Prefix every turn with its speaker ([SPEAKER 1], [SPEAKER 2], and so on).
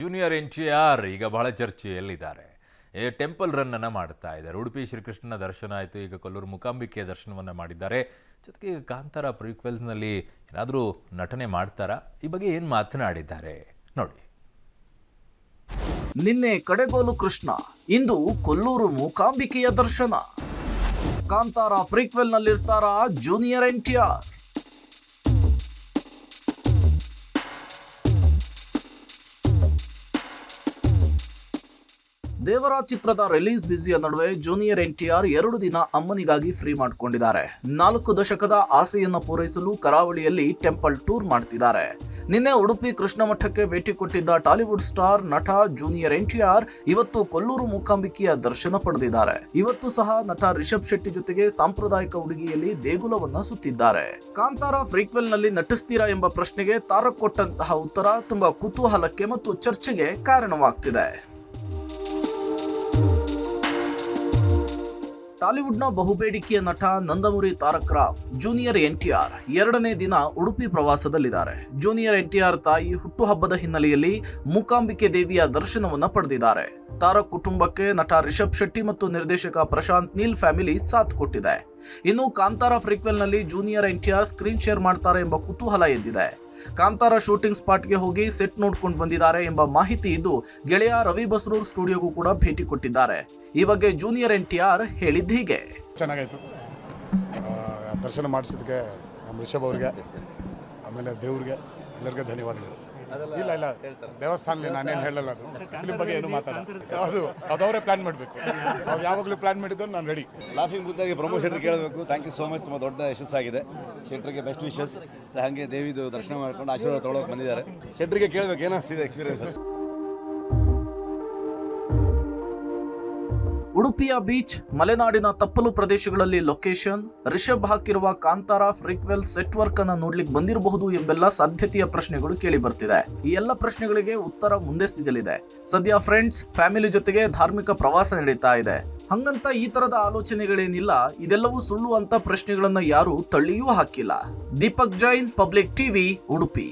[SPEAKER 1] Junior NTR ಈಗ ಬಹಳ ಚರ್ಚೆಯಲ್ಲಿದ್ದಾರೆ. Temple run ಅನ್ನು ಮಾಡ್ತಾ ಇದ್ದಾರೆ. ಉಡುಪಿ ಶ್ರೀಕೃಷ್ಣನ ದರ್ಶನ ಆಯಿತು, ಈಗ ಕೊಲ್ಲೂರು ಮೂಕಾಂಬಿಕೆಯ ದರ್ಶನವನ್ನು ಮಾಡಿದ್ದಾರೆ. ಜೊತೆಗೆ ಕಾಂತಾರ ಪ್ರೀಕ್ವೆಲ್ಸ್ನಲ್ಲಿ ಏನಾದರೂ ನಟನೆ ಮಾಡ್ತಾರಾ? ಈ ಬಗ್ಗೆ ಏನು ಮಾತನಾಡಿದ್ದಾರೆ ನೋಡಿ.
[SPEAKER 2] ನಿನ್ನೆ ಕಡೆಗೋಲು ಕೃಷ್ಣ, ಇಂದು ಕೊಲ್ಲೂರು ಮೂಕಾಂಬಿಕೆಯ ದರ್ಶನ. ಕಾಂತಾರ ಪ್ರೀಕ್ವೆಲ್ನಲ್ಲಿರ್ತಾರಾ ಜೂನಿಯರ್ NTR? ದೇವರಾಜ್ ಚಿತ್ರದ ರಿಲೀಸ್ ಬಿಸಿಯ ನಡುವೆ ಜೂನಿಯರ್ NTR 2 ದಿನ ಅಮ್ಮನಿಗಾಗಿ ಫ್ರೀ ಮಾಡಿಕೊಂಡಿದ್ದಾರೆ. 4 ದಶಕದ ಆಸೆಯನ್ನು ಪೂರೈಸಲು ಕರಾವಳಿಯಲ್ಲಿ ಟೆಂಪಲ್ ಟೂರ್ ಮಾಡ್ತಿದ್ದಾರೆ. ನಿನ್ನೆ ಉಡುಪಿ ಕೃಷ್ಣ ಮಠಕ್ಕೆ ಭೇಟಿ ಕೊಟ್ಟಿದ್ದ ಟಾಲಿವುಡ್ ಸ್ಟಾರ್ ನಟ ಜೂನಿಯರ್ NTR ಇವತ್ತು ಕೊಲ್ಲೂರು ಮೂಕಾಂಬಿಕೆಯ ದರ್ಶನ ಪಡೆದಿದ್ದಾರೆ. ಇವತ್ತು ಸಹ ನಟ ರಿಷಬ್ ಶೆಟ್ಟಿ ಜೊತೆಗೆ ಸಾಂಪ್ರದಾಯಿಕ ಉಡುಗೆಯಲ್ಲಿ ದೇಗುಲವನ್ನ ಸುತ್ತಿದ್ದಾರೆ. ಕಾಂತಾರ ಪ್ರೀಕ್ವೆಲ್ ನಲ್ಲಿ ನಟಿಸ್ತೀರಾ ಎಂಬ ಪ್ರಶ್ನೆಗೆ ತಾರಕ್ ಕೊಟ್ಟಂತಹ ಉತ್ತರ ತುಂಬಾ ಕುತೂಹಲಕ್ಕೆ ಮತ್ತು ಚರ್ಚೆಗೆ ಕಾರಣವಾಗ್ತಿದೆ. ಟಾಲಿವುಡ್ನ ಬಹುಬೇಡಿಕೆಯ ನಟ ನಂದಮುರಿ ತಾರಕ್ ರಾವ್ ಜೂನಿಯರ್ NTR 2ನೇ ದಿನ ಉಡುಪಿ ಪ್ರವಾಸದಲ್ಲಿದ್ದಾರೆ. ಜೂನಿಯರ್ NTR ತಾಯಿ ಹುಟ್ಟುಹಬ್ಬದ ಹಿನ್ನೆಲೆಯಲ್ಲಿ ಮೂಕಾಂಬಿಕೆ ದೇವಿಯ ದರ್ಶನವನ್ನ ಪಡೆದಿದ್ದಾರೆ. ತಾರಕ್ ಕುಟುಂಬಕ್ಕೆ ನಟ ರಿಷಬ್ ಶೆಟ್ಟಿ ಮತ್ತು ನಿರ್ದೇಶಕ ಪ್ರಶಾಂತ್ ನೀಲ್ ಫ್ಯಾಮಿಲಿ ಸಾಥ್ ಕೊಟ್ಟಿದೆ. ಇನ್ನು ಕಾಂತಾರ ಪ್ರೀಕ್ವೆಲ್ನಲ್ಲಿ ಜೂನಿಯರ್ NTR ಸ್ಕ್ರೀನ್ ಶೇರ್ ಮಾಡ್ತಾರೆ ಎಂಬ ಕುತೂಹಲ ಎದ್ದಿದೆ. ಕಾಂತಾರ ಶೂಟಿಂಗ್ ಸ್ಪಾಟ್ಗೆ ಹೋಗಿ ಸೆಟ್ ನೋಡ್ಕೊಂಡು ಬಂದಿದ್ದಾರೆ ಎಂಬ ಮಾಹಿತಿ ಇದ್ದು, ಗೆಳೆಯ ರವಿ ಬಸ್ರೂರ್ ಸ್ಟುಡಿಯೋಗೂ ಕೂಡ ಭೇಟಿ ಕೊಟ್ಟಿದ್ದಾರೆ. ಈ ಬಗ್ಗೆ ಜೂನಿಯರ್ NTR ಹೇಳಿದ್ದು ಹೀಗೆ.
[SPEAKER 3] ಚೆನ್ನಾಗಾಯ್ತು, ದರ್ಶನ ಮಾಡಿಸಿದಕ್ಕೆ ರಿಷಬ್ ಅವ್ರಿಗೆ, ಆಮೇಲೆ ದೇವ್ರಿಗೆ ಎಲ್ಲರಿಗೂ ಧನ್ಯವಾದಗಳು. ಇಲ್ಲ ದೇವಸ್ಥಾನದಲ್ಲಿ ನಾನೇನು ಹೇಳಲ್ಲ, ಅದು ಫಿಲ್ಮ್ ಬಗ್ಗೆ ಏನು ಮಾತಾಡೋದು ಅದವರೇ ಪ್ಲಾನ್ ಮಾಡಬೇಕು. ನಾವು ಯಾವಾಗಲೂ ಪ್ಲಾನ್ ಮಾಡಿದ್ದು ನಾನು ರೆಡಿ.
[SPEAKER 4] ಲಾಫಿಂಗ್ ಬುದ್ಧಾಗಿ ಪ್ರಮೋದ್ ಶೆಟ್ರಿಗೆ ಕೇಳಬೇಕು. ಥ್ಯಾಂಕ್ ಯು ಸೋ ಮಚ್, ತುಂಬ ದೊಡ್ಡ ಯಶಸ್ಸಾಗಿದೆ. ಶೆಟ್ರಿಗೆ ಬೆಸ್ಟ್ ವಿಶಸ್. ಹಾಗೆ ದೇವಿದು ದರ್ಶನ ಮಾಡ್ಕೊಂಡು ಆಶೀರ್ವಾದ ತೊಗೊಳಕ್ಕೆ ಬಂದಿದ್ದಾರೆ. ಶೆಟ್ರಿಗೆ ಕೇಳಬೇಕು ಏನಿಸ್ತಿದೆ ಎಕ್ಸ್ಪೀರಿಯನ್ಸ್.
[SPEAKER 2] ಉಡುಪಿಯ ಬೀಚ್, ಮಲೆನಾಡಿನ ತಪ್ಪಲು ಪ್ರದೇಶಗಳಲ್ಲಿ ಲೊಕೇಶನ್, ರಿಷಬ್ ಹಾಕಿರುವ ಕಾಂತಾರ ಪ್ರೀಕ್ವೆಲ್ ಸೆಟ್ ವರ್ಕ್ ಅನ್ನ ನೋಡ್ಲಿಕ್ಕೆ ಬಂದಿರಬಹುದು ಎಂಬೆಲ್ಲ ಸಾಧ್ಯತೆಯ ಪ್ರಶ್ನೆಗಳು ಕೇಳಿ ಬರ್ತಿದೆ. ಈ ಎಲ್ಲ ಪ್ರಶ್ನೆಗಳಿಗೆ ಉತ್ತರ ಮುಂದೆ ಸಿಗಲಿದೆ. ಸದ್ಯ ಫ್ರೆಂಡ್ಸ್, ಫ್ಯಾಮಿಲಿ ಜೊತೆಗೆ ಧಾರ್ಮಿಕ ಪ್ರವಾಸ ನಡೀತಾ ಇದೆ. ಹಂಗಂತ ಈ ತರದ ಆಲೋಚನೆಗಳೇನಿಲ್ಲ. ಇದೆಲ್ಲವೂ ಸುಳ್ಳು ಅಂತ ಪ್ರಶ್ನೆಗಳನ್ನ ಯಾರು ತಳ್ಳಿಯೂ ಹಾಕಿಲ್ಲ. Deepak Jain, public TV, Udupi.